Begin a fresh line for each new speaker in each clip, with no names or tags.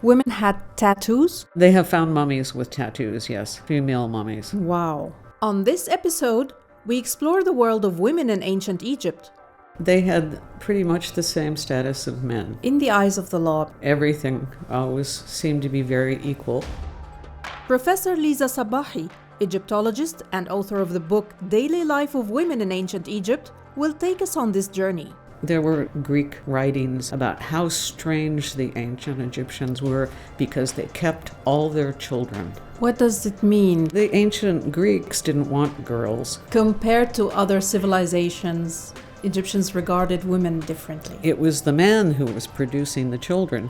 Women had tattoos?
They have found mummies with tattoos, yes, female mummies.
Wow. On this episode, we explore the world of women in ancient Egypt.
They had pretty much the same status of men.
In the eyes of the law.
Everything always seemed to be very equal.
Professor Lisa Sabbahy, Egyptologist and author of the book Daily Life of Women in Ancient Egypt, will take us on this journey.
There were Greek writings about how strange the ancient Egyptians were because they kept all their children.
What does it mean?
The ancient Greeks didn't want girls.
Compared to other civilizations, Egyptians regarded women differently.
It was the man who was producing the children.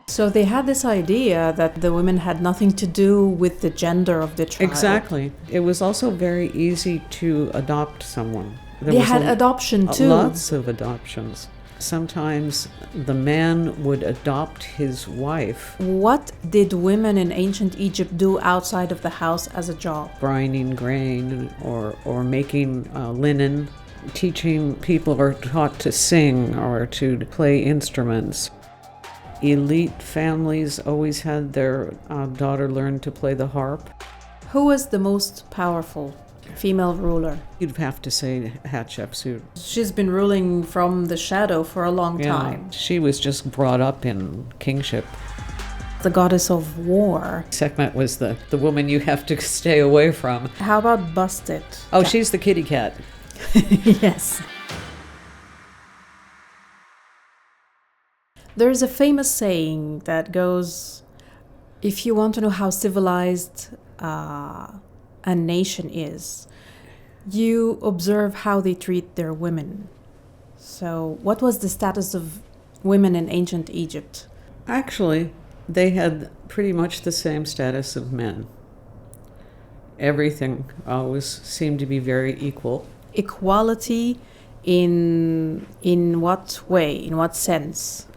So they had this idea that the women had nothing to do with the gender of the child.
Exactly. It was also very easy to adopt someone.
They had adoption too.
Lots of adoptions. Sometimes the man would adopt his wife.
What did women in ancient Egypt do outside of the house as a job?
Grinding grain or making linen. Teaching people are taught to sing or to play instruments. Elite families always had their daughter learn to play the harp.
Who was the most powerful female ruler?
You'd have to say Hatshepsut.
She's been ruling from the shadow for a long time.
She was just brought up in kingship.
The goddess of war.
Sekhmet was the woman you have to stay away from.
How about Busted?
Oh, she's the kitty cat.
Yes. There's a famous saying that goes, if you want to know how civilized a nation is, you observe how they treat their women. So what was the status of women in ancient Egypt?
Actually, they had pretty much the same status of men. Everything always seemed to be very equal.
Equality in what way? In what sense?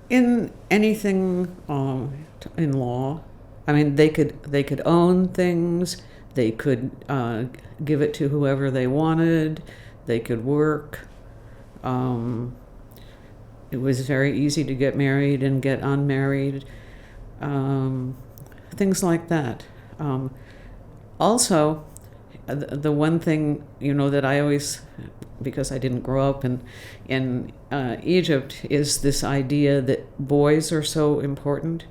In anything in law. I mean, they could own things. They could give it to whoever they wanted. They could work. It was very easy to get married and get unmarried. Things like that. Also, the one thing, that I always, because I didn't grow up in Egypt, is this idea that boys are so important.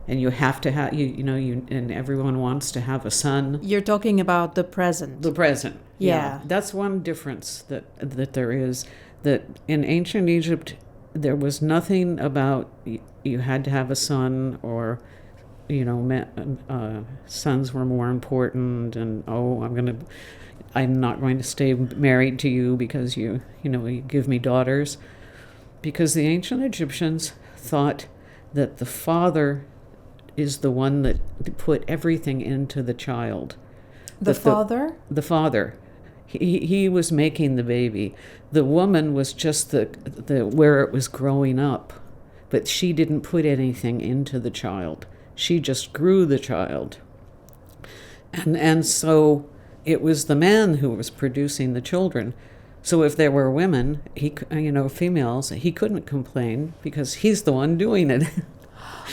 And you have to have, and everyone wants to have a son.
You're talking about the present.
The present.
Yeah.
That's one difference that there is. That in ancient Egypt, there was nothing about you had to have a son or, sons were more important. And, I'm not going to stay married to you because you give me daughters. Because the ancient Egyptians thought that the father is the one that put everything into the child.
The father?
The father. He was making the baby. The woman was just the where it was growing up. But she didn't put anything into the child. She just grew the child. And so it was the man who was producing the children. So if there were women, females, he couldn't complain because he's the one doing it.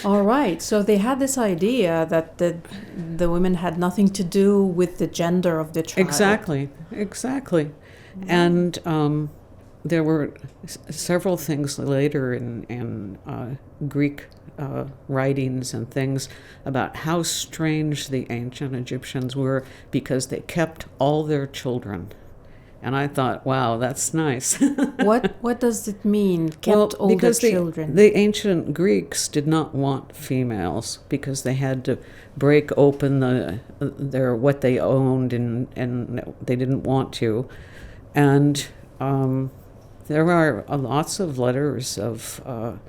All right. So they had this idea that the women had nothing to do with the gender of the child.
Exactly. Mm-hmm. And there were several things later in Greek writings and things about how strange the ancient Egyptians were because they kept all their children. And I thought, wow, that's nice.
What does it mean, kept all their children?
The ancient Greeks did not want females because they had to break open what they owned and they didn't want to. And there are lots of letters of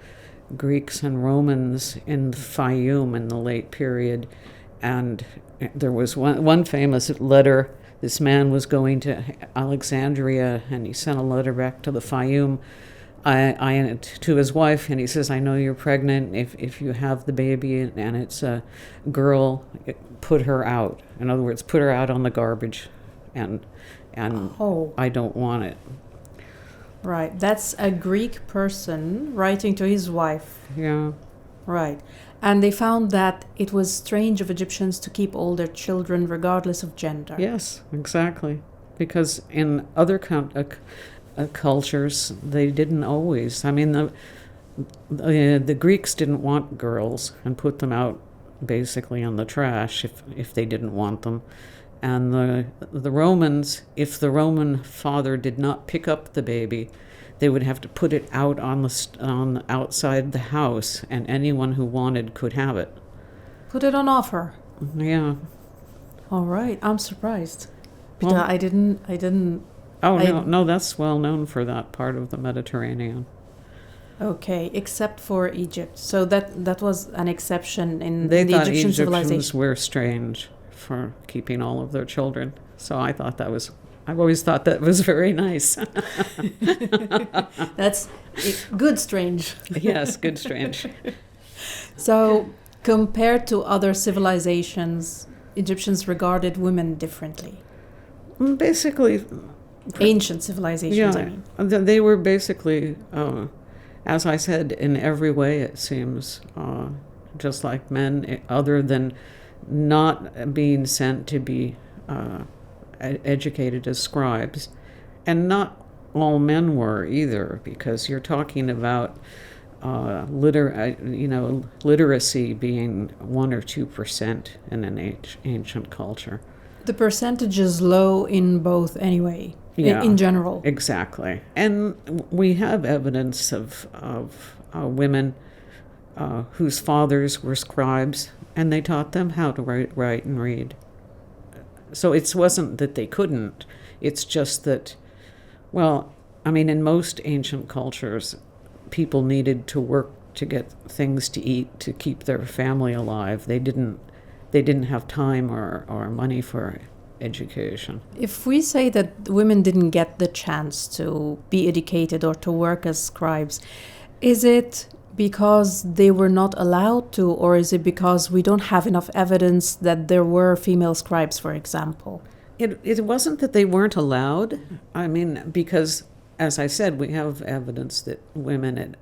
Greeks and Romans in the Fayum in the late period. And there was one famous letter. This man was going to Alexandria, and he sent a letter back to the Fayum to his wife, and he says, I know you're pregnant. If you have the baby and it's a girl, put her out. In other words, put her out on the garbage, and I don't want it.
Right. That's a Greek person writing to his wife.
Yeah.
Right. And they found that it was strange of Egyptians to keep all their children regardless of gender.
Yes, exactly. Because in other cultures, they didn't always. I mean, the Greeks didn't want girls and put them out basically in the trash if they didn't want them. And the Romans, if the Roman father did not pick up the baby, they would have to put it out on outside the house, and anyone who wanted could have it.
Put it on offer.
Yeah.
All right. I'm surprised. Because
Well,
I didn't.
Oh,
I-
no, that's well known for that part of the Mediterranean.
Okay, except for Egypt. So that was an exception in
They
the
thought
Egyptian
Egyptians
civilization.
were strange for keeping all of their children. So I've always thought that was very nice.
That's good strange.
Yes, good strange.
So compared to other civilizations, Egyptians regarded women differently.
Basically,
Ancient civilizations, I mean.
they were basically, as I said, in every way, it seems, just like men, other than not being sent to be educated as scribes. And not all men were either, because you're talking about literacy being 1 or 2% in an ancient culture.
The percentage is low in both anyway,
Yeah.
in general.
Exactly. And we have evidence of women whose fathers were scribes, and they taught them how to write and read. So it wasn't that they couldn't. It's just that, well, I mean, in most ancient cultures, people needed to work to get things to eat to keep their family alive. They didn't have time or money for education.
If we say that women didn't get the chance to be educated or to work as scribes, is it because they were not allowed to, or is it because we don't have enough evidence that there were female scribes, for example?
It wasn't that they weren't allowed. I mean, because, as I said, we have evidence that women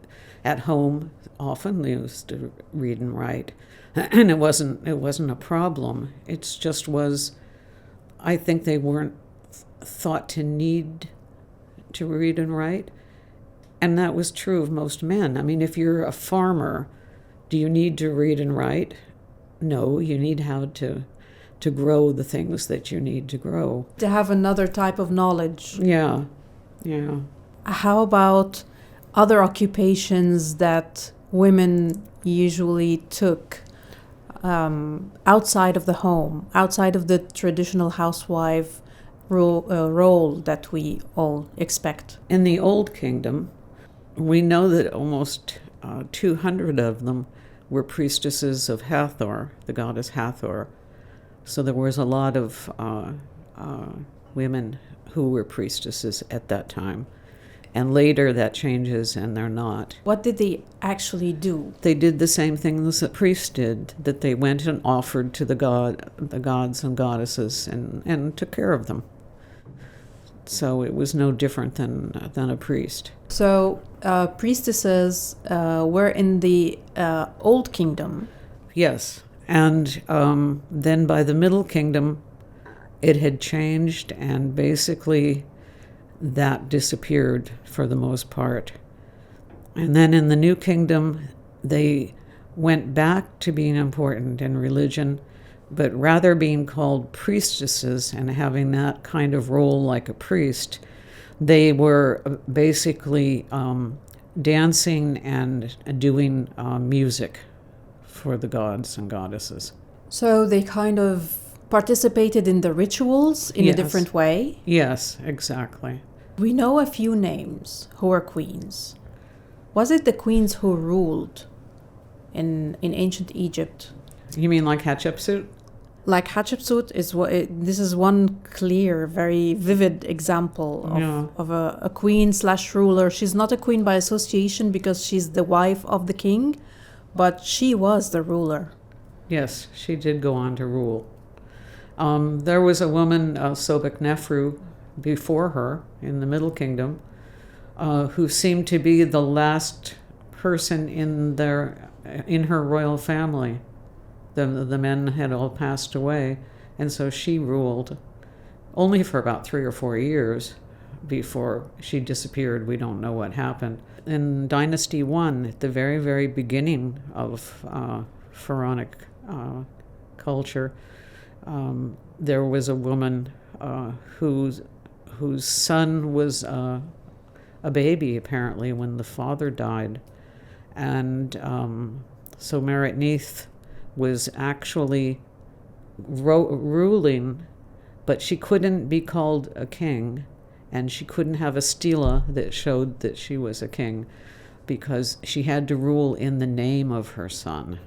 at home often used to read and write, and it wasn't a problem. It just was, I think they weren't thought to need to read and write. And that was true of most men. I mean, if you're a farmer, do you need to read and write? No, you need how to grow the things that you need to grow.
To have another type of knowledge.
Yeah.
How about other occupations that women usually took outside of the home, outside of the traditional housewife role that we all expect?
In the Old Kingdom, we know that almost 200 of them were priestesses of Hathor, the goddess Hathor. So there was a lot of women who were priestesses at that time. And later that changes and they're not.
What did they actually do?
They did the same thing as the priests did, that they went and offered to the gods and goddesses and took care of them. So it was no different than a priest.
So priestesses were in the Old Kingdom.
Yes. And then by the Middle Kingdom, it had changed, and basically that disappeared for the most part. And then in the New Kingdom, they went back to being important in religion, but rather being called priestesses and having that kind of role like a priest, they were basically dancing and doing music for the gods and goddesses.
So they kind of participated in the rituals in a
Yes.
different way.
Yes, exactly.
We know a few names who were queens. Was it the queens who ruled in ancient Egypt?
You mean like Hatshepsut?
Like Hatshepsut is this is one clear, very vivid example of a queen/ruler. She's not a queen by association because she's the wife of the king, but she was the ruler.
Yes, she did go on to rule. There was a woman, Sobek-Nefru, before her in the Middle Kingdom, who seemed to be the last person in their in her royal family. The men had all passed away, and so she ruled only for about 3 or 4 years before she disappeared. We don't know what happened. In Dynasty 1, at the very, very beginning of pharaonic culture, there was a woman whose son was a baby, apparently, when the father died. And so Merit Neith was actually ruling, but she couldn't be called a king, and she couldn't have a stela that showed that she was a king, because she had to rule in the name of her son.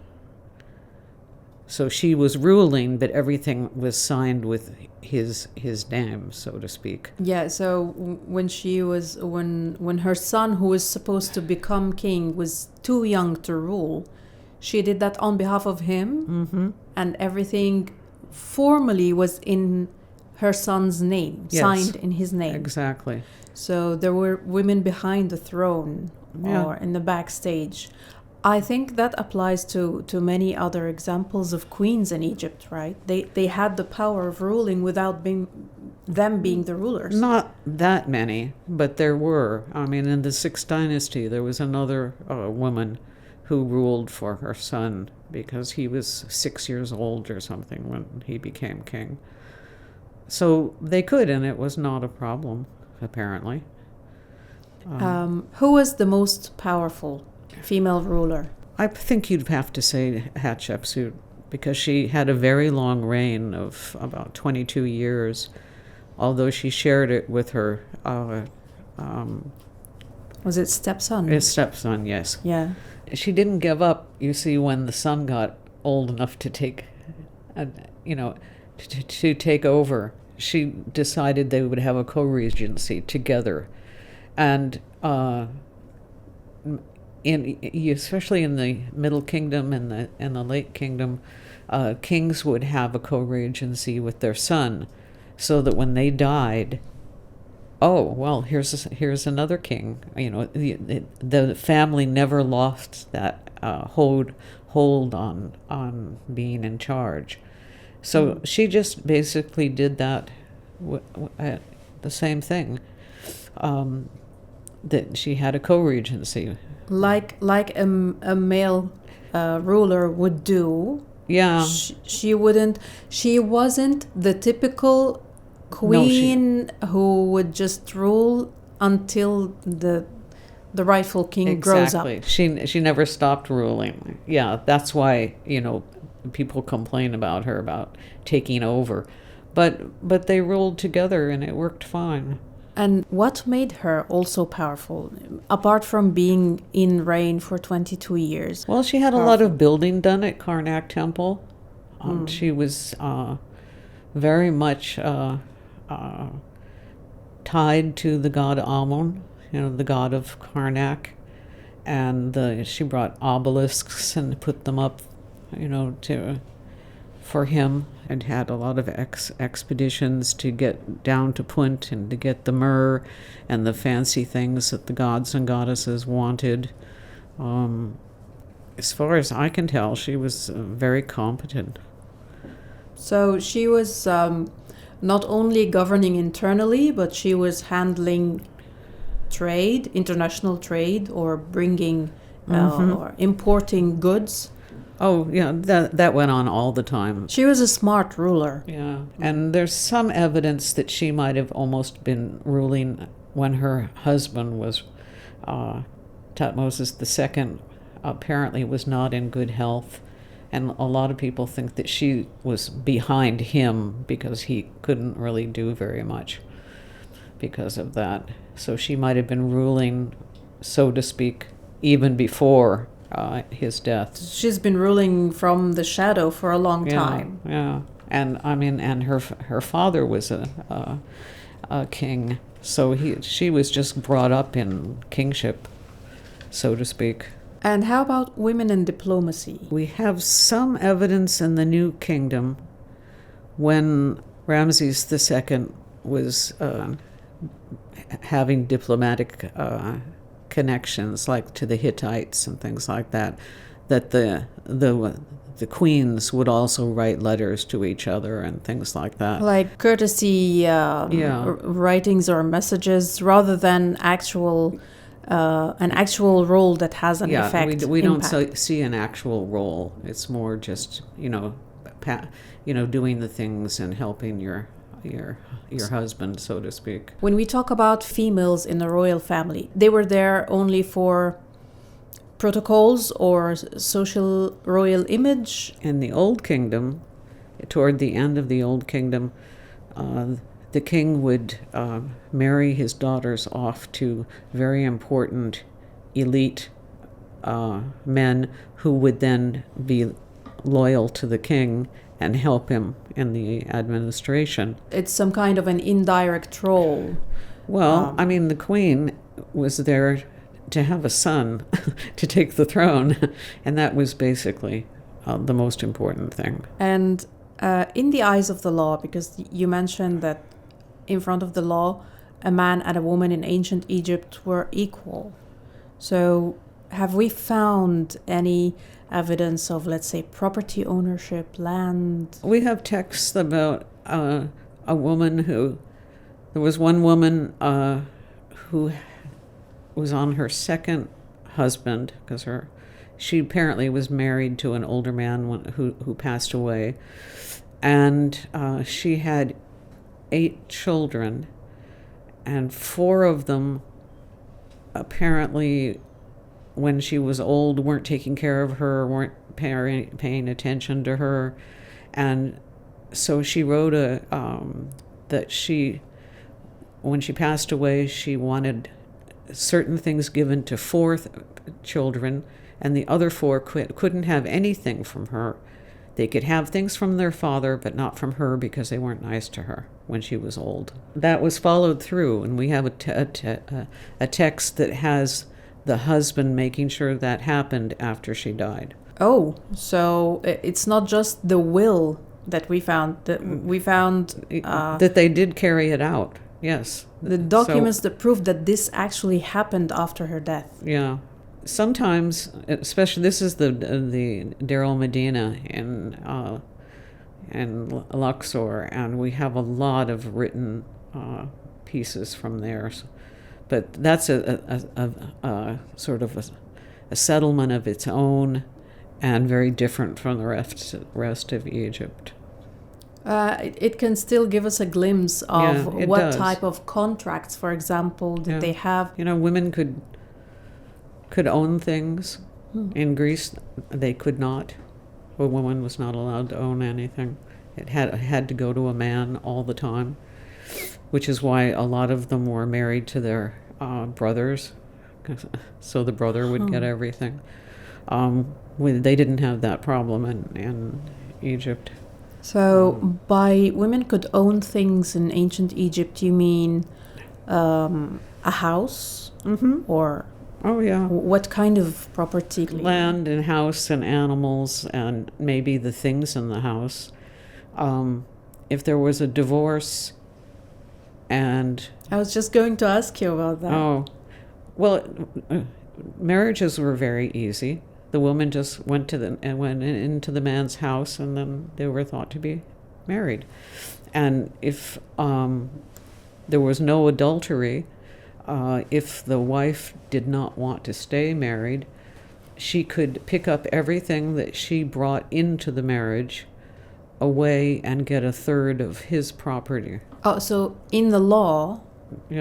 So she was ruling, but everything was signed with his name, so to speak.
Yeah, so when her son, who was supposed to become king, was too young to rule, she did that on behalf of him, and everything formally was in her son's name,
Yes,
signed in his name.
Exactly.
So there were women behind the throne or in the backstage. I think that applies to many other examples of queens in Egypt, right? They had the power of ruling without being the rulers.
Not that many, but there were. I mean, in the Sixth Dynasty, there was another woman who ruled for her son because he was 6 years old or something when he became king. So they could, and it was not a problem, apparently.
Who was the most powerful female ruler?
I think you'd have to say Hatshepsut, because she had a very long reign of about 22 years, although she shared it with her
Was it stepson?
his stepson, yes.
Yeah.
She didn't give up, you see, when the son got old enough to take, to take over. She decided they would have a co-regency together. And especially in the Middle Kingdom and the Late Kingdom, kings would have a co-regency with their son, so that when they died, oh well, here's another king. The family never lost that hold on being in charge. So she just basically did that, the same thing. That she had a co-regency.
Like a male ruler would do.
Yeah.
She wasn't the typical queen who would just rule until the rightful king grows up.
Exactly. She never stopped ruling. Yeah, that's why, people complain about her, about taking over. But they ruled together and it worked fine.
And what made her also powerful, apart from being in reign for 22 years?
Well, she had a lot of building done at Karnak Temple. She was very much tied to the god Amun, the god of Karnak. And she brought obelisks and put them up, for him, and had a lot of expeditions to get down to Punt and to get the myrrh and the fancy things that the gods and goddesses wanted. As far as I can tell, she was very competent.
So she was not only governing internally, but she was handling trade, international trade, or bringing or importing goods.
Oh, yeah, that went on all the time.
She was a smart ruler.
Yeah, and there's some evidence that she might have almost been ruling when her husband was, Thutmose II, apparently was not in good health. And a lot of people think that she was behind him because he couldn't really do very much because of that. So she might have been ruling, so to speak, even before his death.
She's been ruling from the shadow for a long time.
Yeah, and her father was a king, so she was just brought up in kingship, so to speak.
And how about women in diplomacy?
We have some evidence in the New Kingdom when Ramses II was having diplomatic connections, like to the Hittites and things like that. that the queens would also write letters to each other and things like that.
Like courtesy writings or messages rather than an actual role that has an effect.
We don't
impact.
see an actual role. It's more just doing the things and helping your husband, so to speak.
When we talk about females in the royal family, they were there only for protocols or social royal image.
In the Old Kingdom, toward the end of the Old Kingdom, the king would marry his daughters off to very important elite men who would then be loyal to the king and help him in the administration.
It's some kind of an indirect role.
Well, the queen was there to have a son to take the throne, and that was basically the most important thing.
And in the eyes of the law, because you mentioned that in front of the law, a man and a woman in ancient Egypt were equal. So have we found any evidence of, let's say, property ownership, land?
We have texts about a woman there was one woman who was on her second husband, because she apparently was married to an older man who passed away, and she had 8 children, and 4 of them apparently, when she was old, weren't taking care of her, weren't paying attention to her, and so she wrote that when she passed away, she wanted certain things given to 4 children, and the other 4 couldn't have anything from her. They could have things from their father, but not from her, because they weren't nice to her when she was old. That was followed through, and we have a text that has the husband making sure that happened after she died.
Oh, so it's not just the will that we found. That
they did carry it out. Yes.
The documents that prove that this actually happened after her death.
Yeah. Sometimes, especially, this is the Deir el-Medina in Luxor, and we have a lot of written pieces from there. But that's a sort of a settlement of its own, and very different from the rest of Egypt.
It can still give us a glimpse of what
does.
type of contracts, for example, did they have.
Women could own things. In Greece, they could not. A woman was not allowed to own anything. It had to go to a man all the time, which is why a lot of them were married to their brothers, so the brother would get everything. They didn't have that problem in Egypt.
So by women could own things in ancient Egypt, you mean a house?
Mm-hmm.
Or what kind of property?
Land and house and animals and maybe the things in the house. If there was a divorce, and
I was just going to ask you about that.
Oh, well, marriages were very easy. The woman just went into the man's house, and then they were thought to be married. And if there was no adultery, if the wife did not want to stay married, she could pick up everything that she brought into the marriage away and get a third of his property.
Oh, so in the law,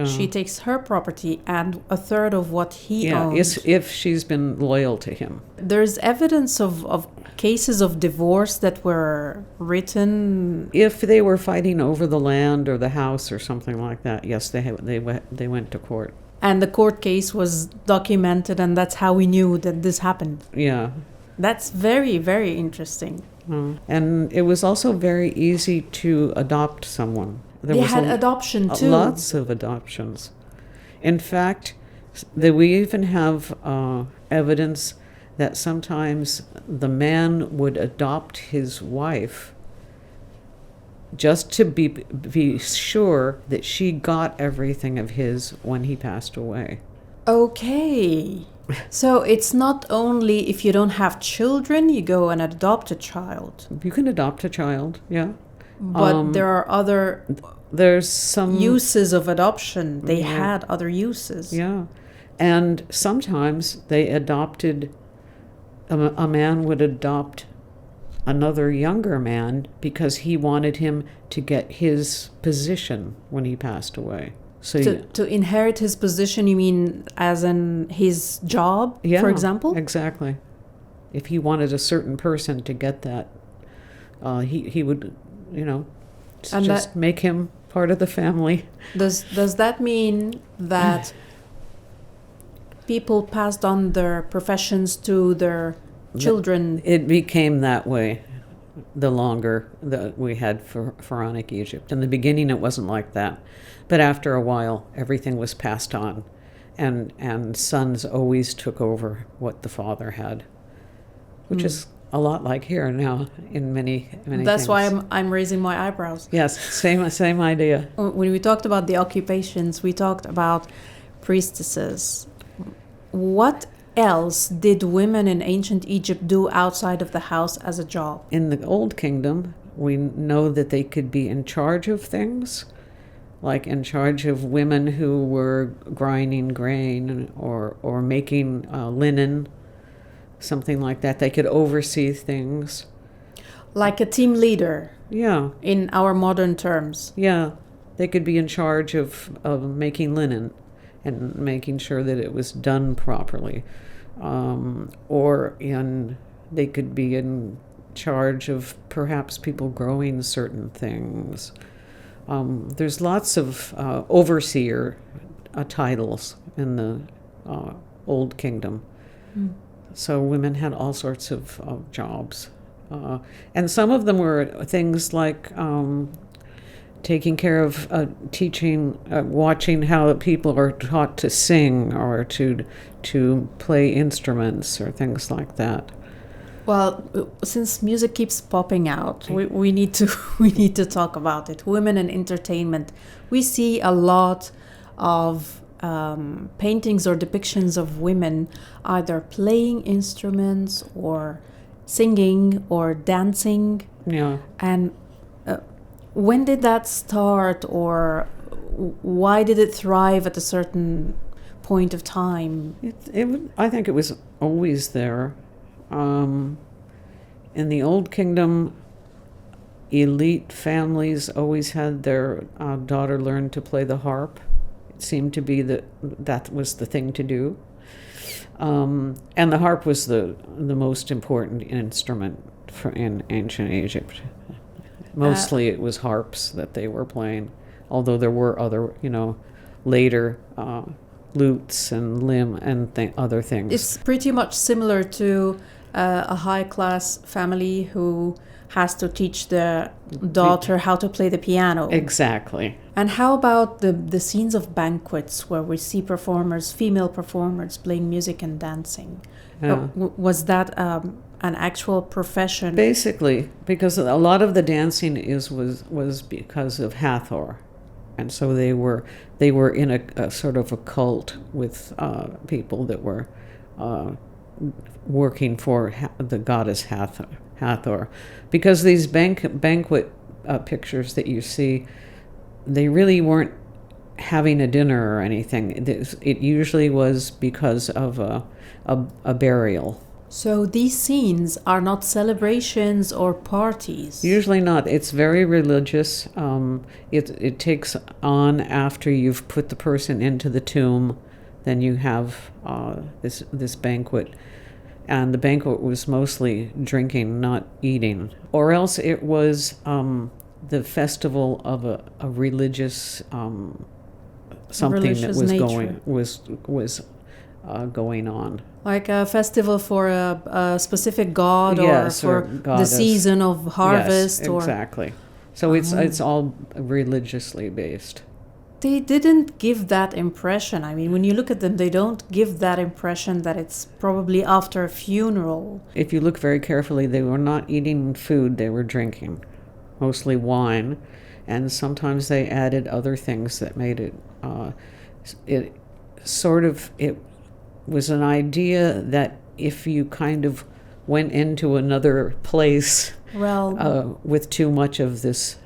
she takes her property and a third of what he owns.
If she's been loyal to him.
There's evidence of cases of divorce that were written.
If they were fighting over the land or the house or something like that, yes, they went to court.
And the court case was documented, and that's how we knew that this happened.
Yeah.
That's very, very interesting.
And it was also very easy to adopt someone.
They had adoption too.
Lots of adoptions. In fact, we even have evidence that sometimes the man would adopt his wife just to be sure that she got everything of his when he passed away.
Okay. So it's not only if you don't have children, you go and adopt a child,
You can adopt a child, yeah.
but there are other
There's some
uses of adoption. They
Yeah.
had other uses.
Yeah. And sometimes they adopted, a man would adopt another younger man because he wanted him to get his position when he passed away. So
To inherit his position, you mean as in his job,
yeah,
for example?
Exactly. If he wanted a certain person to get that, he would,
And
just make him part of the family.
Does that mean that people passed on their professions to their children?
It became that way the longer that we had pharaonic Egypt. In the beginning, it wasn't like that. But after a while, everything was passed on. And sons always took over what the father had, which is a lot like here now in many
That's
things.
why I'm raising my eyebrows.
Yes, same idea.
When we talked about the occupations, we talked about priestesses. What else did women in ancient Egypt do outside of the house as a job?
In the Old Kingdom, we know that they could be in charge of things, like in charge of women who were grinding grain or making linen, something like that. They could oversee things.
Like a team leader
Yeah,
in our modern terms.
yeah. They could be in charge of making linen and making sure that it was done properly. They could be in charge of perhaps people growing certain things. There's lots of overseer titles in the Old Kingdom. So women had all sorts of jobs. And some of them were things like taking care of teaching, watching how people are taught to sing or to play instruments or things like that.
Well, since music keeps popping out, we need to talk about it. Women and entertainment. We see a lot of paintings or depictions of women either playing instruments or singing or dancing.
Yeah.
And when did that start, or why did it thrive at a certain point of time?
I think it was always there. In the Old Kingdom, elite families always had their daughter learn to play the harp. It seemed to be that was the thing to do. And the harp was the most important instrument in ancient Egypt. Mostly it was harps that they were playing, although there were other, later lutes and other things.
It's pretty much similar to a high-class family who has to teach their daughter how to play the piano.
Exactly.
And how about the scenes of banquets where we see female performers playing music and dancing?
Yeah.
Was that an actual profession?
Basically, because a lot of the dancing was because of Hathor, and so they were in a sort of a cult with people that were working for the goddess Hathor, because these banquet pictures that you see, they really weren't having a dinner or anything. It usually was because of a burial.
So these scenes are not celebrations or parties?
Usually not. It's very religious. It takes on after you've put the person into the tomb. Then you have this banquet. And the banquet was mostly drinking, not eating. Or else it was the festival of a religious something
Religious
that
nature.
was going on.
Like a festival for a specific god,
Yes,
or
or
for the
goddess.
season of harvest?
Yes,
or
exactly. So it's all religiously based.
They didn't give that impression. I mean, when you look at them, they don't give that impression that it's probably after a funeral.
If you look very carefully, they were not eating food, they were drinking, mostly wine, and sometimes they added other things that made it was an idea that if you kind of went into another place with too much of this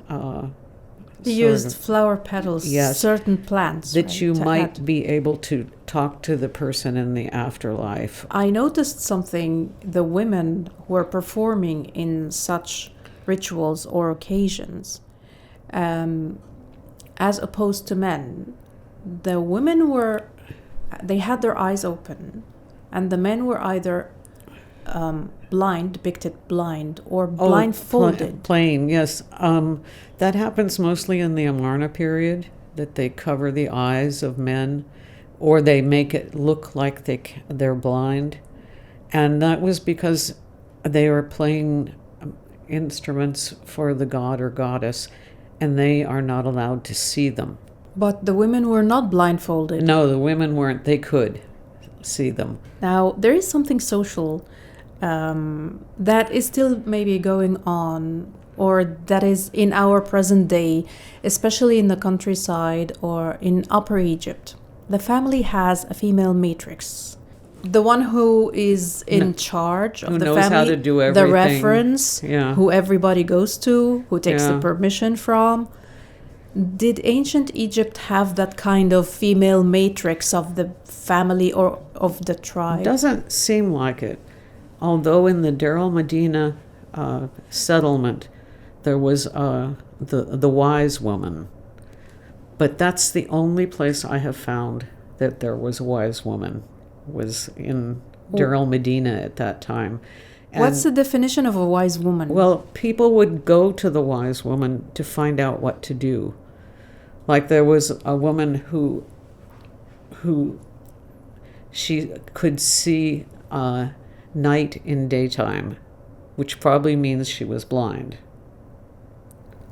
they used flower petals,
yes,
certain plants,
that
right,
you might be able to talk to the person in the afterlife.
I noticed something. The women who were performing in such rituals or occasions, as opposed to men, the women they had their eyes open, and the men were either blind, depicted blind, or blindfolded.
Plain, yes. That happens mostly in the Amarna period, that they cover the eyes of men, or they make it look like they're blind. And that was because they were playing instruments for the god or goddess, and they are not allowed to see them.
But the women were not blindfolded.
No, the women weren't. They could see them.
Now, there is something social that is still maybe going on, or that is in our present day, especially in the countryside or in Upper Egypt. The family has a female matrix. The one who is in charge of the family,
knows how to do everything.
The reference, who everybody goes to, who takes the permission from. Did ancient Egypt have that kind of female matrix of the family or of the tribe?
It doesn't seem like it. Although in the Deir el-Medina settlement, there was the wise woman. But that's the only place I have found that there was a wise woman, was in Deir el-Medina at that time. And
what's the definition of a wise woman?
Well, people would go to the wise woman to find out what to do. Like there was a woman who she could see night in daytime, which probably means she was blind.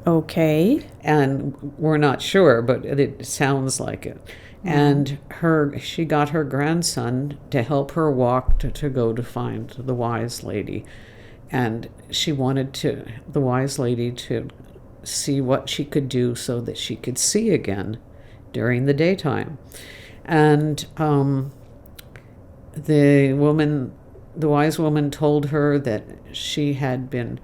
Okay.
And we're not sure, but it sounds like it. And she got her grandson to help her walk to go to find the wise lady. And she wanted the wise lady to see what she could do so that she could see again during the daytime. And the wise woman told her that she had been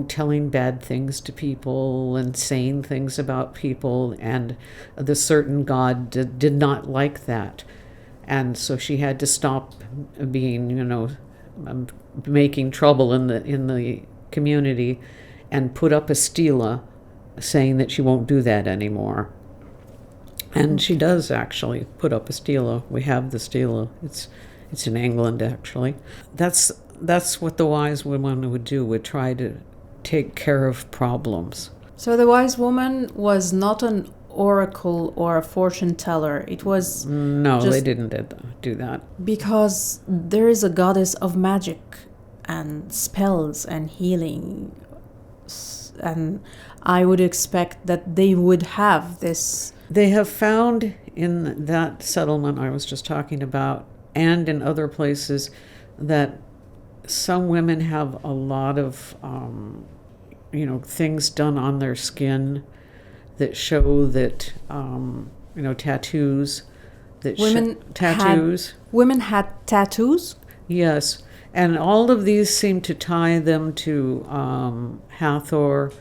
telling bad things to people and saying things about people, and the certain god did not like that. And so she had to stop being, making trouble in the community, and put up a stela saying that she won't do that anymore. And she does actually put up a stela. We have the stela. It's in England, actually. That's what the wise woman would do, would try to take care of problems.
So the wise woman was not an oracle or a fortune teller. It was
they didn't do that.
Because there is a goddess of magic and spells and healing, and I would expect that they would have this.
They have found in that settlement I was just talking about, and in other places, that some women have a lot of things done on their skin that show that tattoos that
women had tattoos.
Yes, and all of these seem to tie them to Hathor.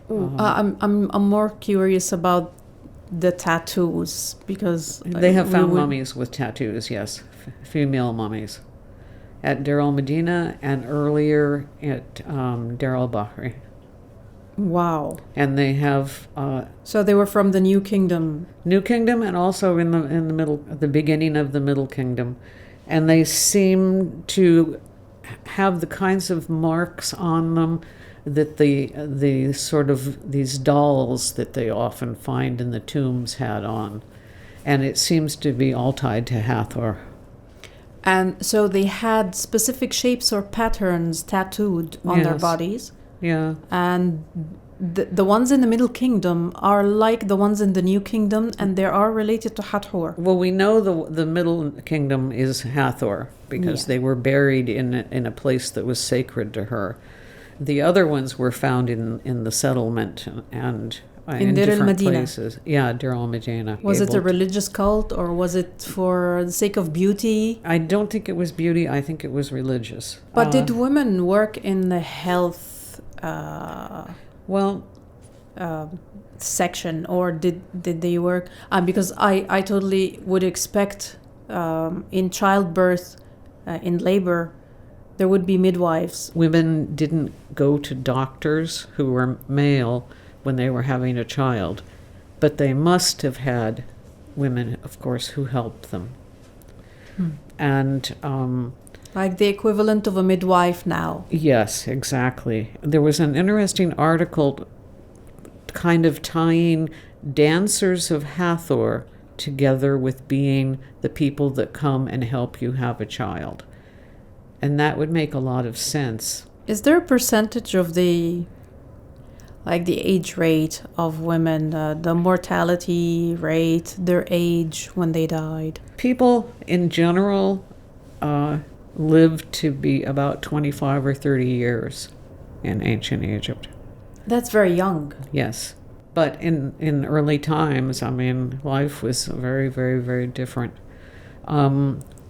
I'm more curious about the tattoos, because
they have found mummies with tattoos. Yes, female mummies at Deir el-Medina and earlier at Deir el-Bahri.
Wow.
And they have
so they were from the New Kingdom.
New Kingdom, and also in the middle, the beginning of the Middle Kingdom. And they seem to have the kinds of marks on them that the sort of these dolls that they often find in the tombs had on. And it seems to be all tied to Hathor. And
so they had specific shapes or patterns tattooed on their bodies.
Yeah.
And the ones in the Middle Kingdom are like the ones in the New Kingdom, and they are related to Hathor.
Well, we know the Middle Kingdom is Hathor because they were buried in a place that was sacred to her. The other ones were found in the settlement, and
In Deir
different
el-Medina.
places. Yeah, Deir al-Medina.
Was it a
Able-
religious cult, or was it for the sake of beauty?
I don't think it was beauty. I think it was religious.
But did women work in the health
Well,
section, or did they work? Because I totally would expect in childbirth, in labor, there would be midwives.
women didn't go to doctors who were male when they were having a child, but they must have had women, of course, who helped them. And
Like the equivalent of a midwife now.
yes, exactly. There was an interesting article kind of tying dancers of Hathor together with being the people that come and help you have a child. And that would make a lot of sense.
Is there a percentage of the age rate of women, the mortality rate, their age when they died?
People in general lived to be about 25 or 30 years in ancient Egypt.
That's very young.
Yes. But in early times, I mean, life was very, very, very different.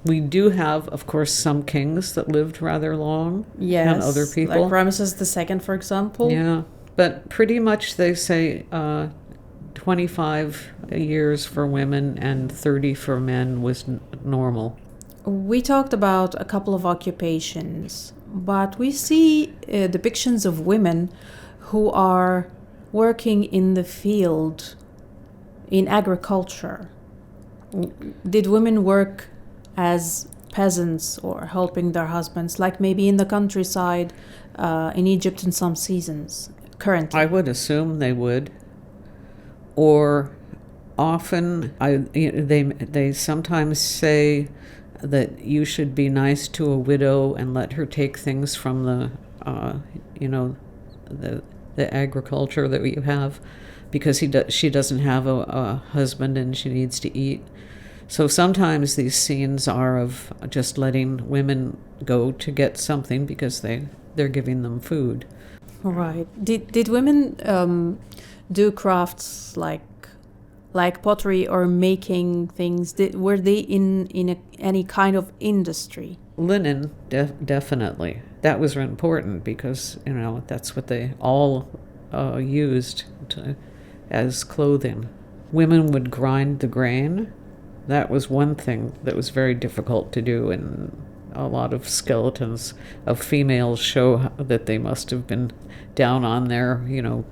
We do have, of course, some kings that lived rather long
Yes.
than other people.
Like Ramesses II, for example.
Yeah. But pretty much they say 25 years for women and 30 for men was normal.
We talked about a couple of occupations, but we see depictions of women who are working in the field, in agriculture. Did women work as peasants or helping their husbands, like maybe in the countryside in Egypt in some seasons, currently?
I would assume they would. Or often they sometimes say that you should be nice to a widow and let her take things from the the agriculture that we have, because she doesn't have a husband and she needs to eat. So sometimes these scenes are of just letting women go to get something because they're giving them food.
Right. Did women do crafts like pottery or making things? Were they in any kind of industry?
Linen, definitely. That was important because, that's what they all used as clothing. Women would grind the grain. That was one thing that was very difficult to do, and a lot of skeletons of females show that they must have been down on there,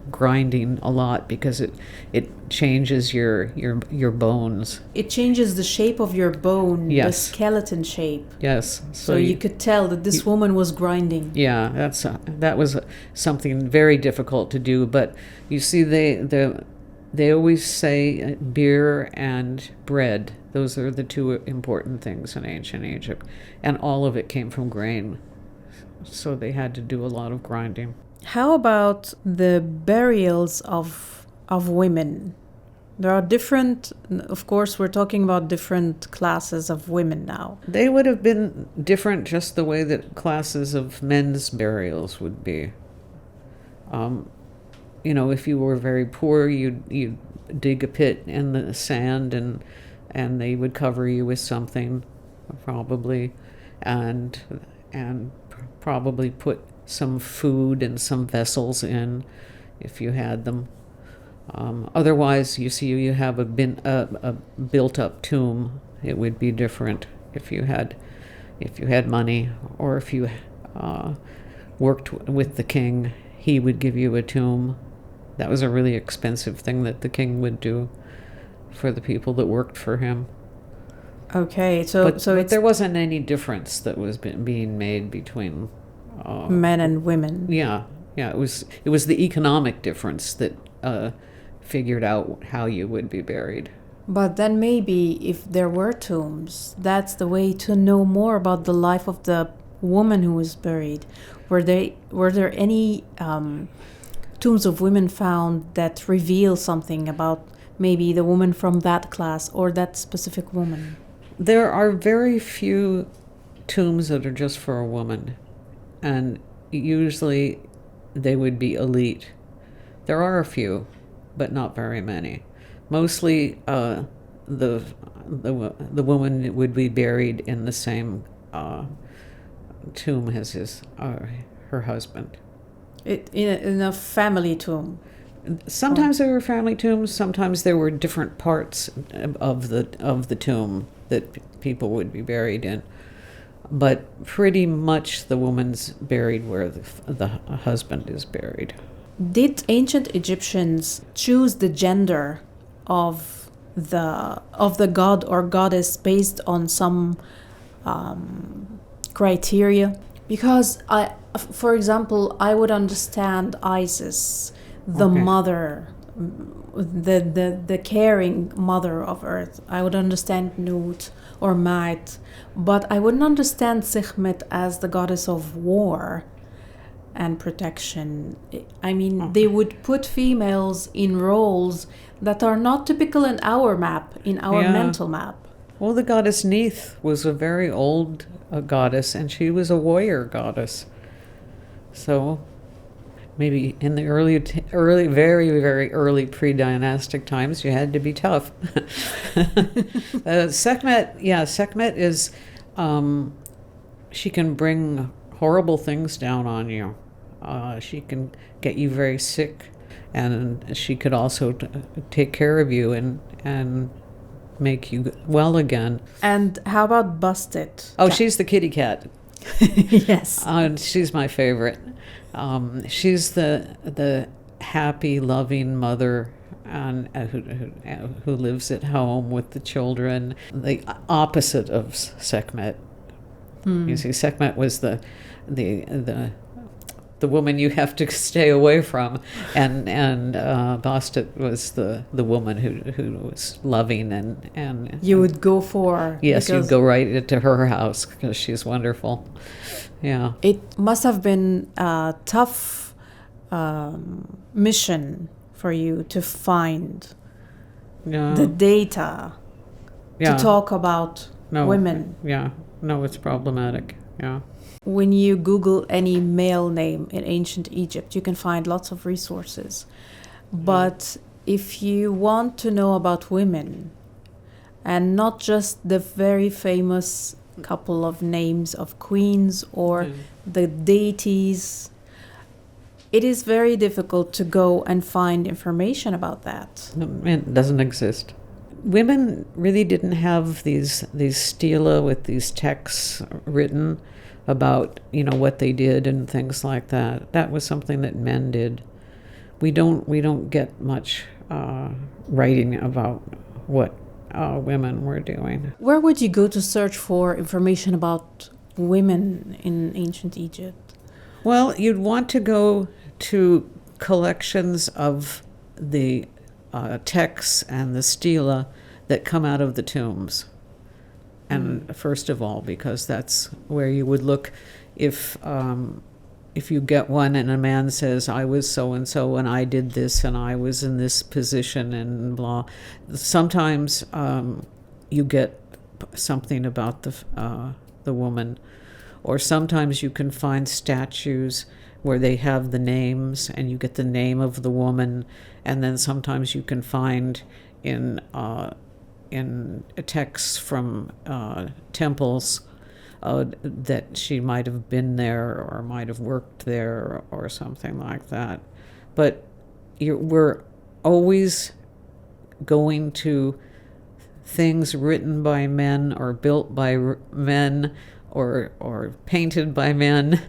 grinding a lot, because it changes your bones.
It changes the shape of your bone,
Yes.
the skeleton shape.
Yes.
So you could tell that this woman was grinding.
Yeah, that was something very difficult to do. But you see, they always say beer and bread. Those are the two important things in ancient Egypt, and all of it came from grain. So they had to do a lot of grinding.
How about the burials of women? There are different, of course, we're talking about different classes of women now.
They would have been different just the way that classes of men's burials would be. If you were very poor, you'd dig a pit in the sand and they would cover you with something, probably, and probably put some food and some vessels in if you had them. Otherwise, you have a built-up tomb. It would be different if you had money, or if you worked with the king. He would give you a tomb. That was a really expensive thing that the king would do for the people that worked for him.
Okay, but
there wasn't any difference that was being made between
men and women.
Yeah. It was the economic difference that figured out how you would be buried.
But then maybe if there were tombs, that's the way to know more about the life of the woman who was buried. Were there any tombs of women found that reveal something about maybe the woman from that class or that specific woman?
There are very few tombs that are just for a woman, and usually they would be elite. There are a few, but not very many. Mostly the woman would be buried in the same tomb as her husband.
In a family tomb.
Sometimes there were family tombs. Sometimes there were different parts of the tomb that people would be buried in. But pretty much the woman's buried where the husband is buried.
Did ancient Egyptians choose the gender of the god or goddess based on some criteria? Because for example, I would understand Isis, the mother, the caring mother of Earth. I would understand Nut or Ma'at, but I wouldn't understand Sekhmet as the goddess of war and protection. I mean, they would put females in roles that are not typical in our map, in our mental map.
Well, the goddess Neith was a very old goddess, and she was a warrior goddess. So maybe in the early, very, very early pre-dynastic times, you had to be tough. Sekhmet is, she can bring horrible things down on you. She can get you very sick, and she could also take care of you and make you well again.
And how about Busted?
Oh, she's the kitty cat.
Yes.
She's my favorite. She's the happy, loving mother and who lives at home with the children. The opposite of Sekhmet. You see, Sekhmet was the woman you have to stay away from, and Bastet was the woman who was loving and
you would go for.
Yes, you'd go right into her house because she's wonderful. Yeah,
it must have been a tough mission for you to find the data to talk about women.
Yeah, no, it's problematic. Yeah.
When you Google any male name in ancient Egypt, you can find lots of resources. But if you want to know about women, and not just the very famous couple of names of queens or the deities, it is very difficult to go and find information about that.
It doesn't exist. Women really didn't have these stela with these texts written about, what they did and things like that. That was something that men did. We don't get much writing about what women were doing.
Where would you go to search for information about women in ancient Egypt?
Well, you'd want to go to collections of the texts and the stela that come out of the tombs. And first of all, because that's where you would look if you get one and a man says, I was so-and-so and I did this and I was in this position and blah. Sometimes you get something about the woman, or sometimes you can find statues where they have the names and you get the name of the woman, and then sometimes you can find in texts from temples that she might have been there or might have worked there or something like that. But we're always going to things written by men or built by men or painted by men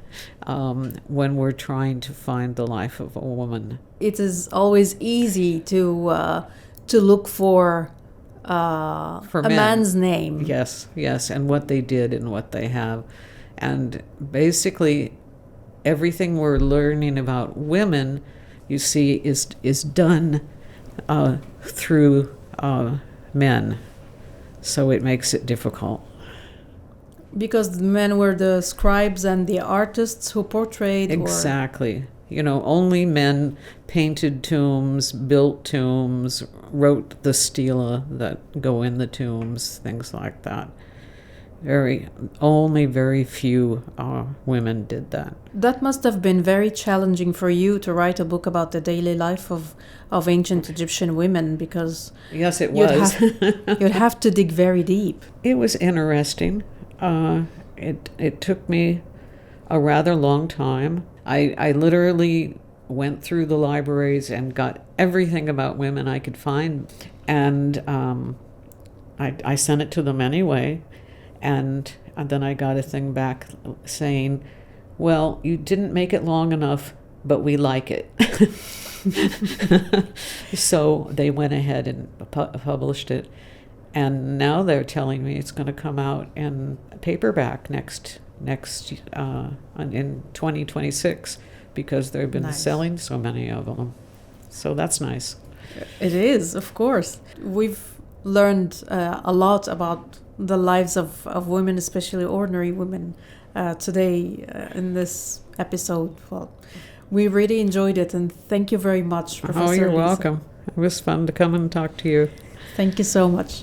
when we're trying to find the life of a woman.
It is always easy to look for a man's name.
Yes, and what they did and what they have. And basically, everything we're learning about women, you see, is done through men. So it makes it difficult.
Because the men were the scribes and the artists who portrayed.
Exactly. Only men painted tombs, built tombs, wrote the stela that go in the tombs, things like that. Only very few women did that.
That must have been very challenging for you to write a book about the daily life of ancient Egyptian women, because
Yes, it was.
you'd have to dig very deep.
It was interesting. It took me a rather long time. I literally went through the libraries and got everything about women I could find, and I sent it to them anyway, and then I got a thing back saying, well, you didn't make it long enough, but we like it. So they went ahead and published it, and now they're telling me it's going to come out in paperback next in 2026, because they've been
Nice.
selling so many of them. So that's nice.
It is, of course. We've learned a lot about the lives of women, especially ordinary women, today in this episode. Well, we really enjoyed it, and thank you very much, Professor
Oh, you're
Lisa.
welcome. It was fun to come and talk to you.
Thank you so much.